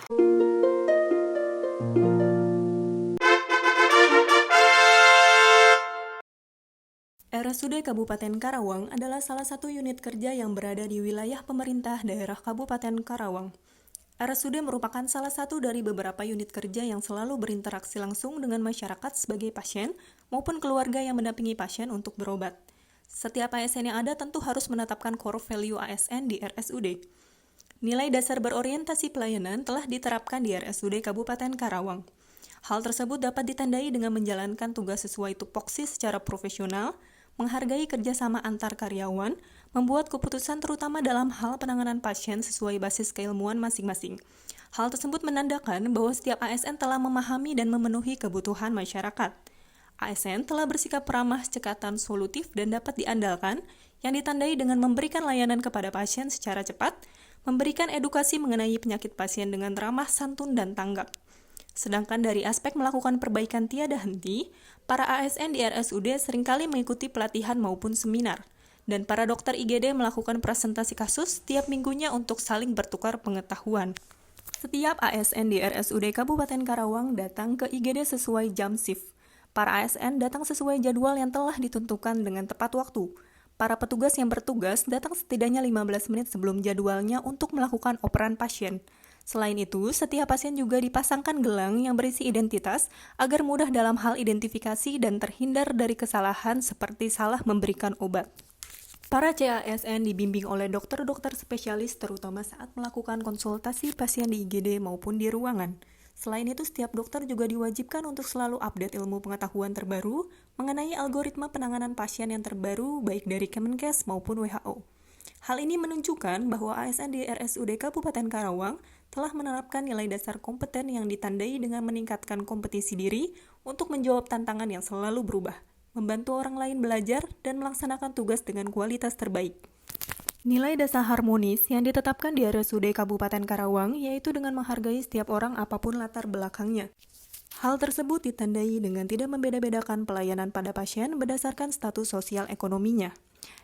RSUD Kabupaten Karawang adalah salah satu unit kerja yang berada di wilayah pemerintah daerah Kabupaten Karawang. RSUD merupakan salah satu dari beberapa unit kerja yang selalu berinteraksi langsung dengan masyarakat sebagai pasien maupun keluarga yang mendampingi pasien untuk berobat. Setiap ASN yang ada tentu harus menetapkan core value ASN di RSUD. Nilai dasar berorientasi pelayanan telah diterapkan di RSUD Kabupaten Karawang. Hal tersebut dapat ditandai dengan menjalankan tugas sesuai tupoksi secara profesional, menghargai kerjasama antar karyawan, membuat keputusan terutama dalam hal penanganan pasien sesuai basis keilmuan masing-masing. Hal tersebut menandakan bahwa setiap ASN telah memahami dan memenuhi kebutuhan masyarakat. ASN telah bersikap ramah, cekatan, solutif, dan dapat diandalkan, yang ditandai dengan memberikan layanan kepada pasien secara cepat, memberikan edukasi mengenai penyakit pasien dengan ramah, santun, dan tanggap. Sedangkan dari aspek melakukan perbaikan tiada henti, para ASN di RSUD seringkali mengikuti pelatihan maupun seminar, dan para dokter IGD melakukan presentasi kasus setiap minggunya untuk saling bertukar pengetahuan. Setiap ASN di RSUD Kabupaten Karawang datang ke IGD sesuai jam shift. Para ASN datang sesuai jadwal yang telah ditentukan dengan tepat waktu. Para petugas yang bertugas datang setidaknya 15 menit sebelum jadwalnya untuk melakukan operan pasien. Selain itu, setiap pasien juga dipasangkan gelang yang berisi identitas agar mudah dalam hal identifikasi dan terhindar dari kesalahan seperti salah memberikan obat. Para CASN dibimbing oleh dokter-dokter spesialis terutama saat melakukan konsultasi pasien di IGD maupun di ruangan. Selain itu, setiap dokter juga diwajibkan untuk selalu update ilmu pengetahuan terbaru mengenai algoritma penanganan pasien yang terbaru baik dari Kemenkes maupun WHO. Hal ini menunjukkan bahwa ASN di RSUD Kabupaten Karawang telah menerapkan nilai dasar kompeten yang ditandai dengan meningkatkan kompetisi diri untuk menjawab tantangan yang selalu berubah, membantu orang lain belajar, dan melaksanakan tugas dengan kualitas terbaik. Nilai dasar harmonis yang ditetapkan di RSUD Kabupaten Karawang yaitu dengan menghargai setiap orang apapun latar belakangnya. Hal tersebut ditandai dengan tidak membeda-bedakan pelayanan pada pasien berdasarkan status sosial ekonominya.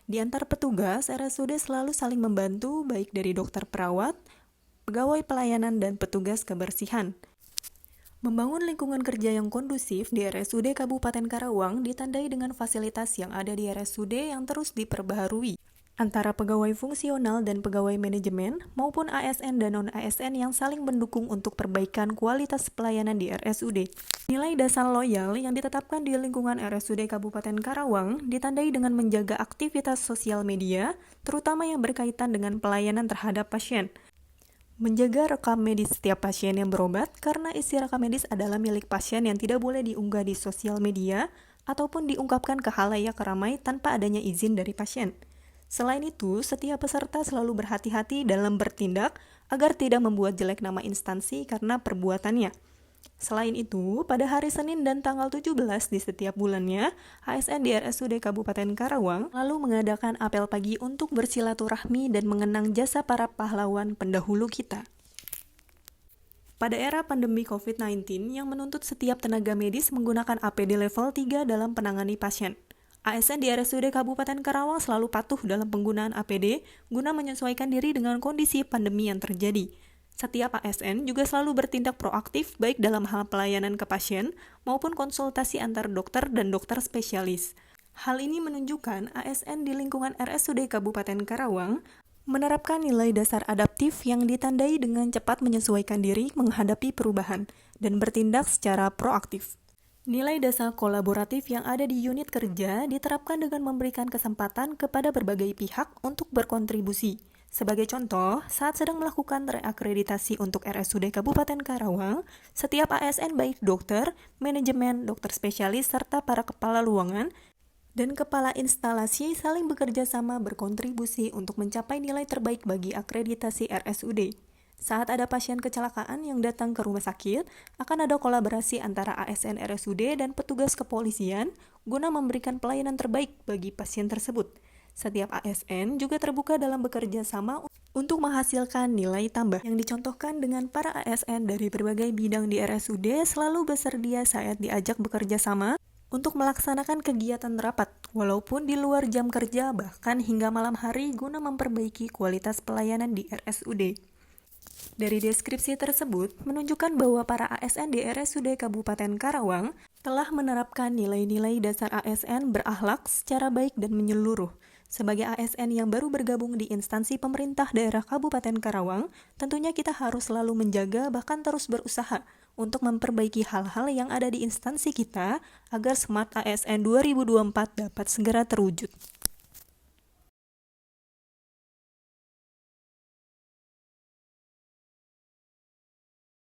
Di antar petugas, RSUD selalu saling membantu baik dari dokter perawat, pegawai pelayanan, dan petugas kebersihan. Membangun lingkungan kerja yang kondusif di RSUD Kabupaten Karawang ditandai dengan fasilitas yang ada di RSUD yang terus diperbaharui. Antara pegawai fungsional dan pegawai manajemen maupun ASN dan non-ASN yang saling mendukung untuk perbaikan kualitas pelayanan di RSUD. Nilai dasar loyal yang ditetapkan di lingkungan RSUD Kabupaten Karawang ditandai dengan menjaga aktivitas sosial media, terutama yang berkaitan dengan pelayanan terhadap pasien. Menjaga rekam medis setiap pasien yang berobat karena isi rekam medis adalah milik pasien yang tidak boleh diunggah di sosial media ataupun diungkapkan ke khalayak ramai tanpa adanya izin dari pasien. Selain itu, setiap peserta selalu berhati-hati dalam bertindak agar tidak membuat jelek nama instansi karena perbuatannya. Selain itu, pada hari Senin dan tanggal 17 di setiap bulannya, ASN di RSUD Kabupaten Karawang lalu mengadakan apel pagi untuk bersilaturahmi dan mengenang jasa para pahlawan pendahulu kita. Pada era pandemi COVID-19 yang menuntut setiap tenaga medis menggunakan APD level 3 dalam penangani pasien, ASN di RSUD Kabupaten Karawang selalu patuh dalam penggunaan APD guna menyesuaikan diri dengan kondisi pandemi yang terjadi. Setiap ASN juga selalu bertindak proaktif baik dalam hal pelayanan ke pasien maupun konsultasi antar dokter dan dokter spesialis. Hal ini menunjukkan ASN di lingkungan RSUD Kabupaten Karawang menerapkan nilai dasar adaptif yang ditandai dengan cepat menyesuaikan diri menghadapi perubahan dan bertindak secara proaktif. Nilai dasar kolaboratif yang ada di unit kerja diterapkan dengan memberikan kesempatan kepada berbagai pihak untuk berkontribusi. Sebagai contoh, saat sedang melakukan reakreditasi untuk RSUD Kabupaten Karawang, setiap ASN baik dokter, manajemen, dokter spesialis, serta para kepala ruangan dan kepala instalasi saling bekerja sama berkontribusi untuk mencapai nilai terbaik bagi akreditasi RSUD. Saat ada pasien kecelakaan yang datang ke rumah sakit, akan ada kolaborasi antara ASN RSUD dan petugas kepolisian guna memberikan pelayanan terbaik bagi pasien tersebut. Setiap ASN juga terbuka dalam bekerja sama untuk menghasilkan nilai tambah. Yang dicontohkan dengan para ASN dari berbagai bidang di RSUD selalu bersedia saat diajak bekerja sama untuk melaksanakan kegiatan rapat, walaupun di luar jam kerja bahkan hingga malam hari guna memperbaiki kualitas pelayanan di RSUD. Dari deskripsi tersebut, menunjukkan bahwa para ASN di RSUD Kabupaten Karawang telah menerapkan nilai-nilai dasar ASN berakhlak secara baik dan menyeluruh. Sebagai ASN yang baru bergabung di instansi pemerintah daerah Kabupaten Karawang, tentunya kita harus selalu menjaga bahkan terus berusaha untuk memperbaiki hal-hal yang ada di instansi kita agar Smart ASN 2024 dapat segera terwujud.